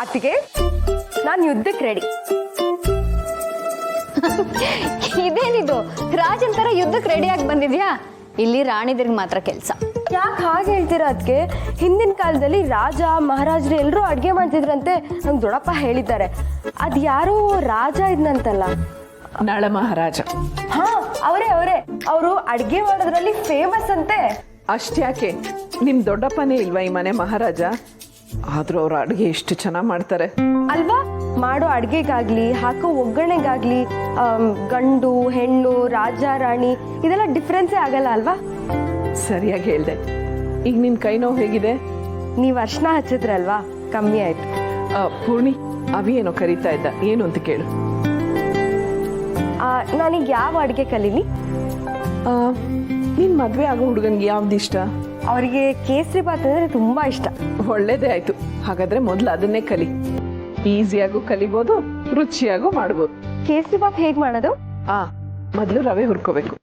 ಅತ್ತಿಗೆ, ನಾನು ಯುದ್ಧಕ್ಕೆ ರೆಡಿ. ಇದೇನಿದು ರಾಜನ್ ತರ ಯುದ್ಧಕ್ಕೆ ರೆಡಿಯಾಗಿ ಬಂದಿದ್ಯಾ? ಇಲ್ಲಿ ರಾಣಿದ್ರಿಗೆ ಮಾತ್ರ ಕೆಲಸ. ಯಾಕೆ ಹಾಗೆ ಹೇಳ್ತೀರಾ ಅದಕ್ಕೆ? ಹಿಂದಿನ ಕಾಲದಲ್ಲಿ ರಾಜ ಮಹಾರಾಜರು ಎಲ್ಲರೂ ಅಡುಗೆ ಮಾಡ್ತಿದ್ರಂತೆ, ನಂಗೆ ದೊಡ್ಡಪ್ಪ ಹೇಳಿದ್ದಾರೆ. ಅದು ಯಾರೋ ರಾಜ ಇದ್ನಂತಲ್ಲ, ನಳ ಮಹಾರಾಜ. ಹಾ ಅವರೇ ಅವರು ಅಡುಗೆ ಮಾಡೋದ್ರಲ್ಲಿ ಫೇಮಸ್ ಅಂತೆ. ಅಷ್ಟ್ಯಾಕೆ, ನಿಮ್ ದೊಡ್ಡಪ್ಪನೇ ಇಲ್ವಾ ಈ ಮನೆ ಮಹಾರಾಜ? ಆದ್ರೂ ಅವ್ರ ಅಡುಗೆ ಎಷ್ಟು ಚೆನ್ನಾಗಿ ಮಾಡ್ತಾರೆ ಅಲ್ವಾ? ಮಾಡೋ ಅಡುಗೆಗಾಗ್ಲಿ ಹಾಕೋ ಒಗ್ಗರಣೆಗಾಗ್ಲಿ ಗಂಡು ಹೆಣ್ಣು ರಾಜ ರಾಣಿ ಇದೆಲ್ಲ ಡಿಫ್ರೆನ್ಸೇ ಆಗಲ್ಲ ಅಲ್ವಾ? ಸರಿಯಾಗಿ ಹೇಳ್ದೆ. ಈಗ ನಿನ್ ಕೈ ನೋವು ಹೇಗಿದೆ? ನೀವು ಅರ್ಶನ ಹಚ್ಚಿದ್ರಲ್ವಾ, ಕಮ್ಮಿ ಆಯ್ತು. ಪೂರ್ಣಿ, ಅವಿ ಏನೋ ಕರೀತಾ ಇದ್ದ, ಏನು ಅಂತ ಕೇಳು. ನಾನೀಗ ಯಾವ ಅಡುಗೆ ಕಲೀಲಿ? ನಿನ್ ಮದ್ವೆ ಆಗೋ ಹುಡುಗನ್ಗೆ ಯಾವ್ದು ಇಷ್ಟ? ಅವರಿಗೆ ಕೇಸರಿ ಬಾತ್ ಅಂದ್ರೆ ತುಂಬಾ ಇಷ್ಟ. ಒಳ್ಳೇದೇ ಆಯ್ತು. ಹಾಗಾದ್ರೆ ಮೊದ್ಲು ಅದನ್ನೇ ಕಲಿ. ಈಸಿಯಾಗೂ ಕಲಿಬೋದು, ರುಚಿಯಾಗೂ ಮಾಡ್ಬೋದು. ಕೇಸರಿ ಬಾತ್ ಹೇಗ್ ಮಾಡೋದು? ಮೊದ್ಲು ರವೆ ಹುರ್ಕೋಬೇಕು.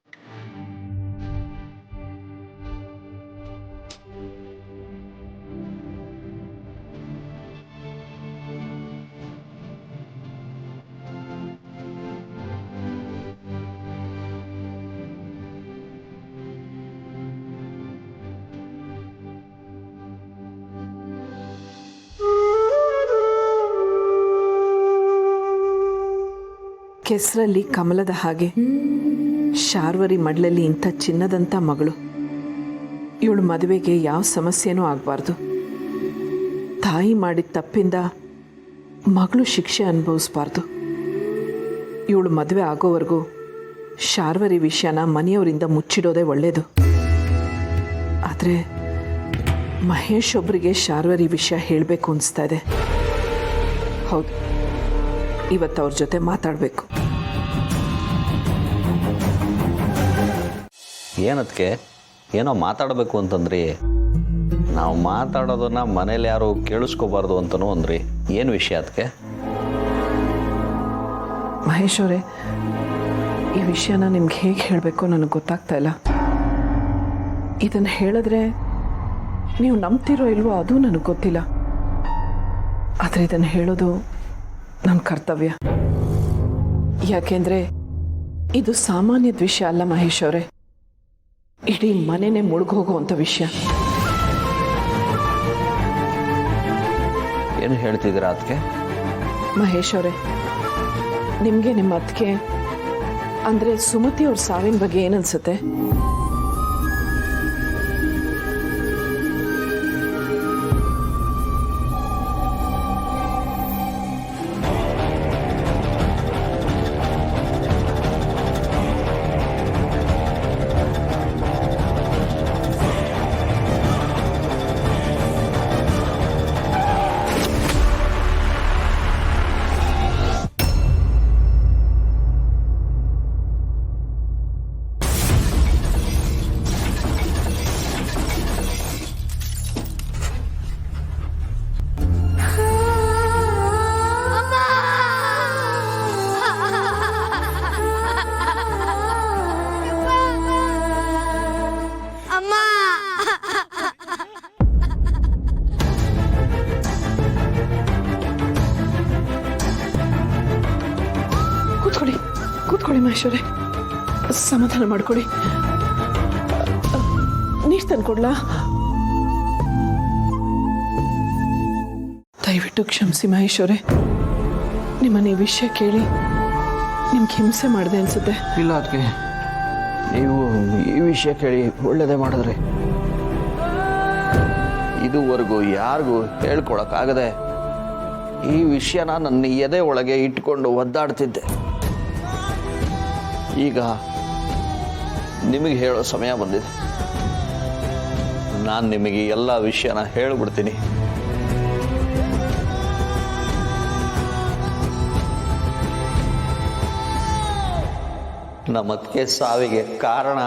ಕೆಸರಲ್ಲಿ ಕಮಲದ ಹಾಗೆ, ಶಾರ್ವರಿ ಮಡ್ಲಲ್ಲಿ ಇಂಥ ಚಿನ್ನದಂಥ ಮಗಳು. ಇವಳು ಮದುವೆಗೆ ಯಾವ ಸಮಸ್ಯೆನೂ ಆಗಬಾರ್ದು. ತಾಯಿ ಮಾಡಿದ ತಪ್ಪಿಂದ ಮಗಳು ಶಿಕ್ಷೆ ಅನುಭವಿಸ್ಬಾರ್ದು. ಇವಳು ಮದುವೆ ಆಗೋವರೆಗೂ ಶಾರ್ವರಿ ವಿಷಯನ ಮನೆಯವರಿಂದ ಮುಚ್ಚಿಡೋದೇ ಒಳ್ಳೆಯದು. ಆದರೆ ಮಹೇಶ್ ಒಬ್ಬರಿಗೆ ಶಾರ್ವರಿ ವಿಷಯ ಹೇಳಬೇಕು ಅನಿಸ್ತಾ ಇದೆ. ಹೌದು, ಇವತ್ತು ಅವ್ರ ಜೊತೆ ಮಾತಾಡಬೇಕು. ಏನದಕ್ಕೆ ಏನೋ ಮಾತಾಡಬೇಕು ಅಂತಂದ್ರಿ? ನಾವು ಮಾತಾಡೋದನ್ನ ಮನೇಲಿ ಯಾರು ಕೇಳಿಸ್ಕೋಬಾರ್ದು ಅಂತನೂ ಅಂದ್ರಿ. ಏನು ವಿಷಯ ಅದಕ್ಕೆ? ಮಹೇಶ್ ಅವರೇ, ಈ ವಿಷಯನ ನಿಮ್ಗೆ ಹೇಗೆ ಹೇಳಬೇಕು ನನಗೆ ಗೊತ್ತಾಗ್ತಾ ಇಲ್ಲ. ಇದನ್ನು ಹೇಳಿದ್ರೆ ನೀವು ನಂಬ್ತಿರೋ ಇಲ್ವೋ ಅದು ನನಗೆ ಗೊತ್ತಿಲ್ಲ. ಆದರೆ ಇದನ್ನು ಹೇಳೋದು ನನ್ನ ಕರ್ತವ್ಯ. ಯಾಕೆಂದರೆ ಇದು ಸಾಮಾನ್ಯದ ವಿಷಯ ಅಲ್ಲ ಮಹೇಶ್ ಅವರೇ, ಇಡೀ ಮನೆನೇ ಮುಳುಗೋಗುವಂಥ ವಿಷಯ. ಏನು ಹೇಳ್ತಿದ್ದೀರಾ ಅದಕ್ಕೆ? ಮಹೇಶ್ ಅವರೇ, ನಿಮಗೆ ನಿಮ್ಮ ಅದಕ್ಕೆ ಅಂದರೆ ಸುಮತಿ ಅವ್ರ ಸಾವಿನ ಬಗ್ಗೆ ಏನನ್ಸುತ್ತೆ? ಕೂತ್ಕೊಳ್ಳಿ ಮಹೇಶ್ವರೇ, ಸಮಾಧಾನ ಮಾಡ್ಕೊಳ್ಳಿ. ನೀರು ತಂದ್ಕೊಡ್ಲಾ? ದಯವಿಟ್ಟು ಕ್ಷಮಿಸಿ ಮಹೇಶ್ವರೇ, ನಿಮ್ಮನ್ನ ಈ ವಿಷಯ ಕೇಳಿ ನಿಮ್ಗೆ ಹಿಂಸೆ ಮಾಡಿದೆ ಅನ್ಸುತ್ತೆ. ಇಲ್ಲ ಅದಕ್ಕೆ, ನೀವು ಈ ವಿಷಯ ಕೇಳಿ ಒಳ್ಳೇದೇ ಮಾಡಿದ್ರಿ. ಇದುವರೆಗೂ ಯಾರಿಗೂ ಹೇಳ್ಕೊಳಕ್ಕಾಗದೆ ಈ ವಿಷಯನ ನನ್ನ ಎದೆ ಒಳಗೆ ಇಟ್ಕೊಂಡು ಒದ್ದಾಡ್ತಿದ್ದೆ. ಈಗ ನಿಮಗೆ ಹೇಳೋ ಸಮಯ ಬಂದಿದೆ. ನಾನು ನಿಮಗೆ ಎಲ್ಲ ವಿಷಯನ ಹೇಳಿಬಿಡ್ತೀನಿ. ನಮ್ಮದಕ್ಕೆ ಸಾವಿಗೆ ಕಾರಣ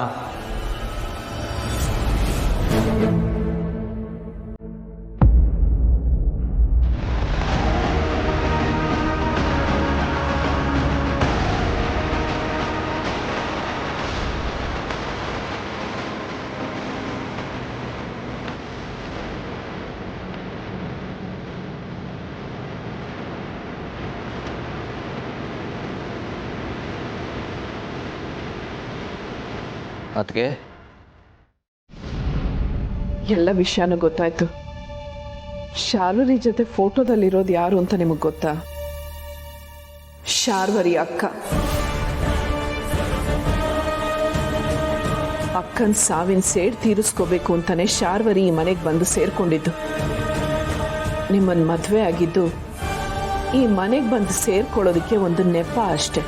ಅದಕ್ಕೆ ಎಲ್ಲ ವಿಷಯನೂ ಗೊತ್ತಾಯ್ತು. ಶಾರ್ವರಿ ಜೊತೆ ಫೋಟೋದಲ್ಲಿರೋದು ಯಾರು ಅಂತ ನಿಮಗೆ ಗೊತ್ತಾ? ಶಾರ್ವರಿ ಅಕ್ಕ. ಅಕ್ಕನ ಸಾವಿನ ಸೇಡ್ ತೀರಿಸ್ಕೋಬೇಕು ಅಂತಾನೆ ಶಾರ್ವರಿ ಈ ಮನೆಗೆ ಬಂದು ಸೇರ್ಕೊಂಡಿದ್ದು. ನಿಮ್ಮನ್ನು ಮದುವೆ ಆಗಿದ್ದು ಈ ಮನೆಗೆ ಬಂದು ಸೇರ್ಕೊಳ್ಳೋದಕ್ಕೆ ಒಂದು ನೆಪ ಅಷ್ಟೆ.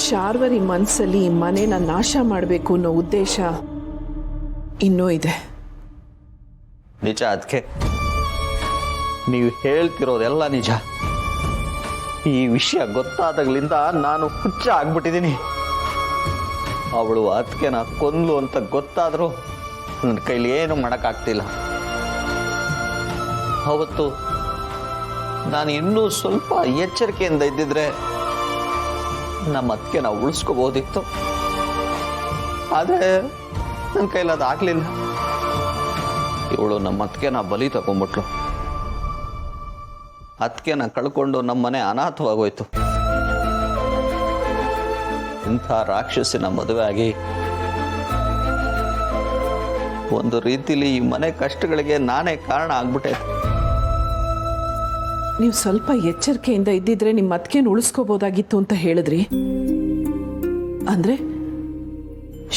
ಶಾರ್ವರಿ ಮನಸ್ಸಲ್ಲಿ ಈ ಮನೆನ ನಾಶ ಮಾಡಬೇಕು ಅನ್ನೋ ಉದ್ದೇಶ ಇನ್ನೂ ಇದೆ. ನಿಜ ಅದಕ್ಕೆ ನೀವು ಹೇಳ್ತಿರೋದೆಲ್ಲ ನಿಜ. ಈ ವಿಷಯ ಗೊತ್ತಾದಾಗಲಿಂದ ನಾನು ಹುಚ್ಚ ಆಗ್ಬಿಟ್ಟಿದ್ದೀನಿ. ಅವಳು ಅದಕ್ಕೆನ ಕೊಂದ್ಲು ಅಂತ ಗೊತ್ತಾದರೂ ನನ್ನ ಕೈಲಿ ಏನು ಮಾಡೋಕ್ಕಾಗ್ತಿಲ್ಲ. ಅವತ್ತು ನಾನು ಇನ್ನೂ ಸ್ವಲ್ಪ ಎಚ್ಚರಿಕೆಯಿಂದ ಇದ್ದಿದ್ರೆ ನಮ್ಮ ಅದಕ್ಕೆ ನಾವು ಉಳಿಸ್ಕೋಬೋದಿತ್ತು. ಆದರೆ ನನ್ನ ಕೈಲಿ ಅದು ಆಗಲಿಲ್ಲ. ಇವಳು ನಮ್ಮ ಅದಕ್ಕೆ ಬಲಿ ತಗೊಂಡ್ಬಿಟ್ಲು. ಅದಕ್ಕೆ ಕಳ್ಕೊಂಡು ನಮ್ಮನೆ ಅನಾಥವಾಗೋಯ್ತು. ಇಂಥ ರಾಕ್ಷಸಿನ ಮದುವೆ ಆಗಿ ಒಂದು ರೀತಿಲಿ ಈ ಮನೆ ಕಷ್ಟಗಳಿಗೆ ನಾನೇ ಕಾರಣ ಆಗ್ಬಿಟ್ಟೆ. ನೀವು ಸ್ವಲ್ಪ ಎಚ್ಚರಿಕೆಯಿಂದ ಇದ್ದಿದ್ರೆ ನಿಮ್ಮ ಅತ್ತಿಗೆನ ಉಳಿಸ್ಕೋಬೋದಾಗಿತ್ತು ಅಂತ ಹೇಳಿದ್ರಿ. ಅಂದ್ರೆ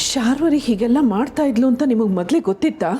ಶಾರ್ವರಿ ಹೀಗೆಲ್ಲ ಮಾಡ್ತಾ ಇದ್ಲು ಅಂತ ನಿಮಗೆ ಮೊದಲೇ ಗೊತ್ತಿತ್ತಾ?